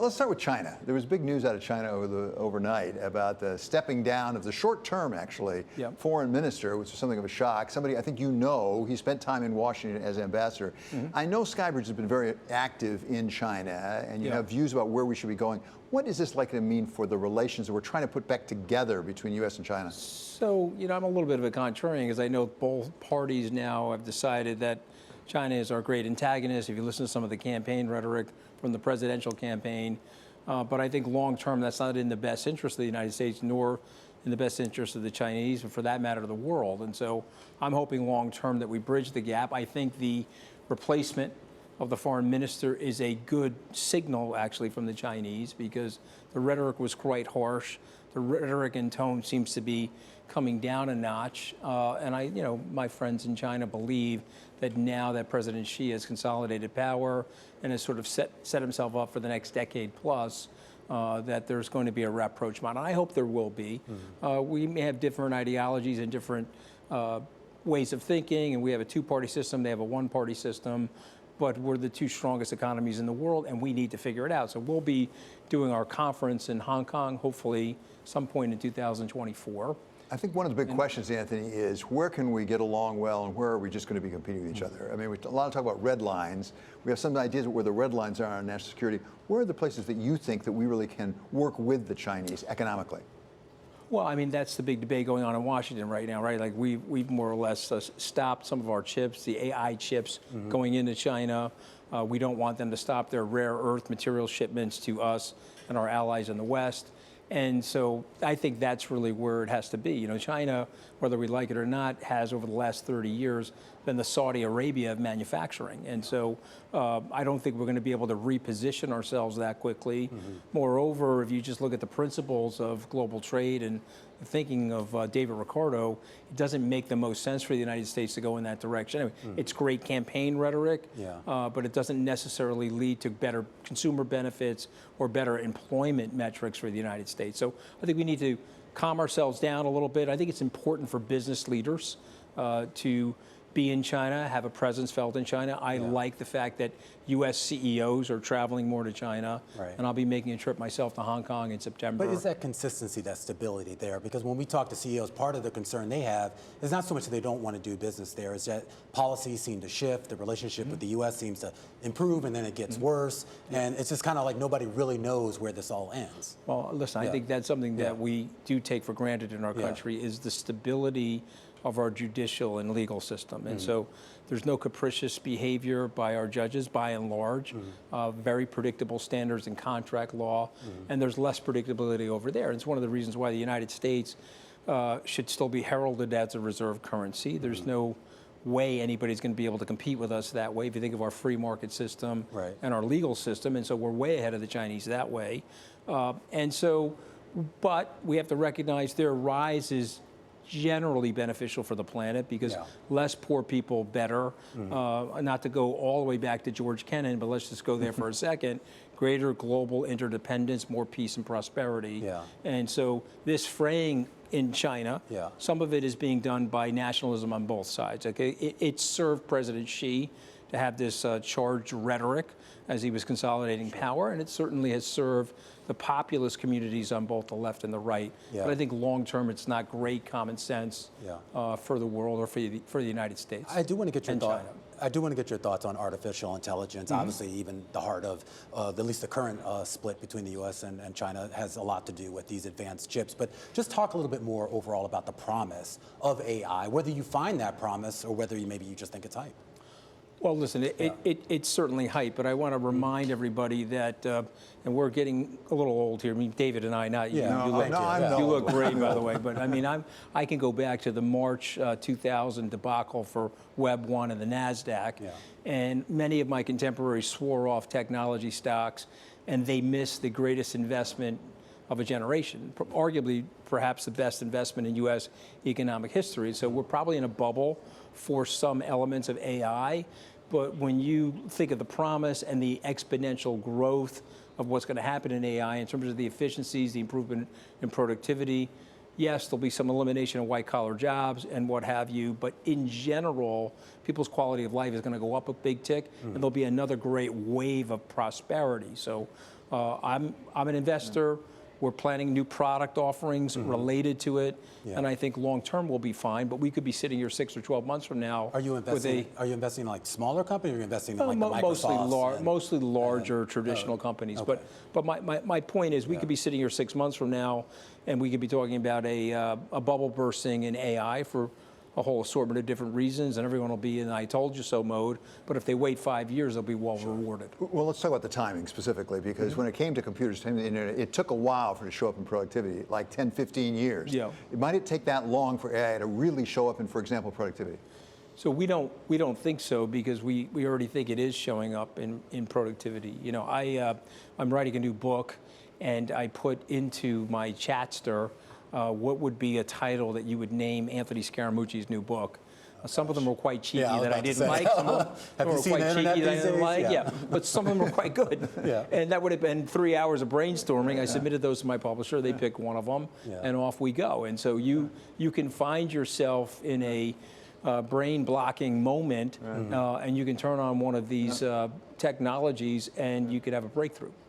Let's start with China. There was big news out of China overnight about the stepping down of the short-term, actually, foreign minister, which was something of a shock. Somebody, I think you know, he spent time in Washington as ambassador. I know Skybridge has been very active in China, and you have views about where we should be going. What is this likely to mean for the relations that we're trying to put back together between U.S. and China? So, I'm a little bit of a contrarian because I know both parties now have decided that China is our great antagonist, if you listen to some of the campaign rhetoric from the presidential campaign. But I think long-term, that's not in the best interest of the United States, nor in the best interest of the Chinese, or for that matter, the world. And so I'm hoping long-term that we bridge the gap. I think the replacement of the foreign minister is a good signal, actually, from the Chinese, because the rhetoric was quite harsh. The rhetoric and tone seems to be coming down a notch. And my friends in China believe that now that President Xi has consolidated power and has sort of set himself up for the next decade plus, that there's going to be a rapprochement. And I hope there will be. We may have different ideologies and different ways of thinking, and we have a two-party system, they have a one-party system, but we're the two strongest economies in the world, and we need to figure it out. So we'll be doing our conference in Hong Kong, hopefully some point in 2024. I think one of the big questions, Anthony, is where can we get along well and where are we just going to be competing with each other? I mean, a lot of talk about red lines. We have some ideas of where the red lines are on national security. Where are the places that you think that we really can work with the Chinese economically? Well, I mean, that's the big debate going on in Washington right now, right? Like we've more or less stopped some of our chips, the AI chips going into China. We don't want them to stop their rare earth material shipments to us and our allies in the West. And so I think that's really where it has to be. China, whether we like it or not, has over the last 30 years been the Saudi Arabia of manufacturing. And so I don't think we're going to be able to reposition ourselves that quickly. Moreover, if you just look at the principles of global trade and thinking of David Ricardo, it doesn't make the most sense for the United States to go in that direction. Anyway, it's great campaign rhetoric, but it doesn't necessarily lead to better consumer benefits or better employment metrics for the United States. So I think we need to calm ourselves down a little bit. I think it's important for business leaders to be in China, have a presence felt in China. I like the fact that U.S. CEOs are traveling more to China, and I'll be making a trip myself to Hong Kong in September. But is that consistency, that stability there? Because when we talk to CEOs, part of the concern they have is not so much that they don't want to do business there, is that policies seem to shift, the relationship with the U.S. seems to improve, and then it gets worse, and it's just kind of like nobody really knows where this all ends. Well, listen, I think that's something that we do take for granted in our country, is the stability of our judicial and legal system. And so there's no capricious behavior by our judges, by and large, very predictable standards in contract law, and there's less predictability over there. And it's one of the reasons why the United States should still be heralded as a reserve currency. There's no way anybody's going to be able to compete with us that way if you think of our free market system and our legal system. And so we're way ahead of the Chinese that way. But we have to recognize their rise is generally beneficial for the planet because less poor people, better. Not to go all the way back to George Kennan, but let's just go there for a second. Greater global interdependence, more peace and prosperity. And so this fraying in China, some of it is being done by nationalism on both sides. Okay, it served President Xi to have this charged rhetoric as he was consolidating power, and it certainly has served the populist communities on both the left and the right. But I think long-term, it's not great common sense for the world or for the United States. I do want to get your thoughts. I do want to get your thoughts on artificial intelligence. Obviously, even the heart of at least the current split between the U.S. and China has a lot to do with these advanced chips. But just talk a little bit more overall about the promise of AI, whether you find that promise or whether maybe you just think it's hype. Well, listen, it's certainly hype, but I want to remind everybody that, and we're getting a little old here. I mean, David and I, not you. You look great, by the way. But I mean, I can go back to the March 2000 debacle for Web 1 and the NASDAQ, and many of my contemporaries swore off technology stocks, and they missed the greatest investment of a generation, arguably perhaps the best investment in U.S. economic history. So we're probably in a bubble for some elements of AI, but when you think of the promise and the exponential growth of what's going to happen in AI in terms of the efficiencies, the improvement in productivity, yes, there'll be some elimination of white-collar jobs and what have you, but in general, people's quality of life is going to go up a big tick, and there'll be another great wave of prosperity. So I'm an investor. We're planning new product offerings related to it, and I think long term we'll be fine. But we could be sitting here 6 or 12 months from now. Are you investing? Are you investing in like smaller companies? Or are you investing in like the Microsofts? Mostly larger traditional companies. Okay. But my point is, we could be sitting here 6 months from now, and we could be talking about a bubble bursting in AI for a whole assortment of different reasons, and everyone will be in I told you so mode. But if they wait 5 years, they'll be well rewarded. Well, let's talk about the timing specifically, because when it came to computers, the internet, it took a while for it to show up in productivity, like 10, 15 years. Yeah. Might it take that long for AI to really show up in, for example, productivity? So we don't think so, because we already think it is showing up in productivity. You know, I'm writing a new book, and I put into my chatster what would be a title that you would name Anthony Scaramucci's new book. Some of them were quite cheeky that I didn't like. Some of them were quite cheeky that I didn't like. Yeah, but some of them were quite good. And that would have been 3 hours of brainstorming. I submitted those to my publisher. They picked one of them, and off we go. And so you can find yourself in a brain-blocking moment, and you can turn on one of these technologies, and you could have a breakthrough.